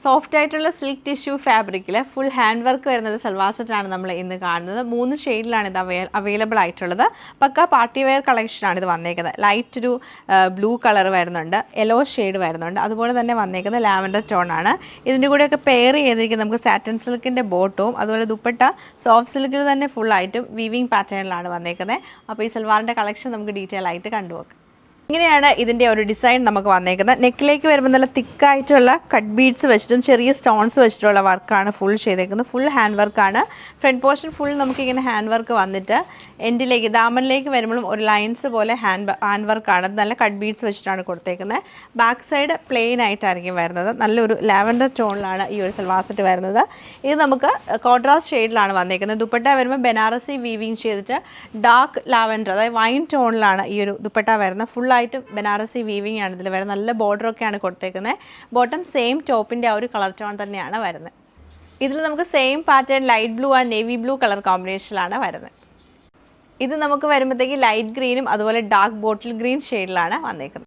Soft ആയിട്ടുള്ള silk tissue ഫാബ്രിക്കിൽ full hand work വരുന്ന ഒരു സൽവാർ സെറ്റാണ് നമ്മൾ ഇന്ന് കാണുന്നത്. 3 ഷെയ്ഡിലാണ് ഇത് അവൈലബിൾ ആയിട്ടുള്ളത്. പക്ക പാർട്ടി വെയർ കളക്ഷനാണ് ഇത് വന്നേക്കുന്നത്. ലൈറ്റ് ഒരു ബ്ലൂ കളർ വരുന്നുണ്ട്, യെല്ലോ ഷെയ്ഡ് വരുന്നുണ്ട്, അതുപോലെ തന്നെ വന്നേക്കുന്നത് ലാവൻഡർ ടോൺ ആണ്. ഇതിൻ്റെ കൂടെയൊക്കെ പെയർ ചെയ്തിരിക്കുന്നത് നമുക്ക് സാറ്റൻ സിൽക്കിൻ്റെ ബോട്ടവും അതുപോലെ ദുപ്പട്ട സോഫ്റ്റ് സിൽക്കിൽ തന്നെ ഫുള്ളായിട്ടും വീവിങ് പാറ്റേണിലാണ് വന്നേക്കുന്നത്. അപ്പോൾ ഈ സൽവാറിൻ്റെ കളക്ഷൻ നമുക്ക് ഡീറ്റെയിൽ ആയിട്ട് കണ്ടുപോകാം. ഇങ്ങനെയാണ് ഇതിൻ്റെ ഒരു ഡിസൈൻ നമുക്ക് വന്നേക്കുന്നത്. നെക്കിലേക്ക് വരുമ്പോൾ നല്ല തിക്കായിട്ടുള്ള കട്ട് ബീഡ്സ് വെച്ചിട്ടും ചെറിയ സ്റ്റോൺസ് വെച്ചിട്ടുള്ള വർക്കാണ് ഫുൾ ചെയ്തേക്കുന്നത്. ഫുൾ ഹാൻഡ് വർക്കാണ്. ഫ്രണ്ട് പോർഷൻ ഫുൾ നമുക്കിങ്ങനെ ഹാൻഡ് വർക്ക് വന്നിട്ട് എൻഡിലേക്ക് ദാമനിലേക്ക് വരുമ്പോഴും ഒരു ലൈൻസ് പോലെ ഹാൻഡ് വർക്കാണ്. നല്ല കട്ട് ബീഡ്സ് വെച്ചിട്ടാണ് കൊടുത്തേക്കുന്നത്. ബാക്ക് സൈഡ് പ്ലെയിൻ ആയിട്ടായിരിക്കും വരുന്നത്. നല്ലൊരു ലാവൻഡർ ടോണിലാണ് ഈ ഒരു സൽവാർ സെറ്റ് വരുന്നത്. ഇത് നമുക്ക് കോൺട്രാസ്റ്റ് ഷെയ്ഡിലാണ് വന്നേക്കുന്നത്. ദുപ്പട്ട വരുമ്പോൾ ബനാറസി വീവിങ് ചെയ്തിട്ട് ഡാർക്ക് ലാവൻഡർ, അതായത് വൈൻ ടോണിലാണ് ഈ ഒരു ദുപ്പട്ട വരുന്നത്. ഫുൾ ആയിട്ട് ബനാറസി വീവിങ് ആണ് ഇതിൽ വരുന്നത്. നല്ല ബോർഡറൊക്കെയാണ് കൊടുത്തേക്കുന്നത്. ബോട്ടം സെയിം ടോപ്പിൻ്റെ ആ ഒരു കളർ ടോൺ തന്നെയാണ് വരുന്നത്. ഇതിൽ നമുക്ക് same pattern light blue and navy blue colour കോമ്പിനേഷനിലാണ് വരുന്നത്. ഇത് നമുക്ക് വരുമ്പോഴത്തേക്ക് ലൈറ്റ് ഗ്രീനും അതുപോലെ ഡാർക്ക് ബോട്ടിൽ ഗ്രീൻ ഷെയ്ഡിലാണ് വന്നേക്കുന്നത്.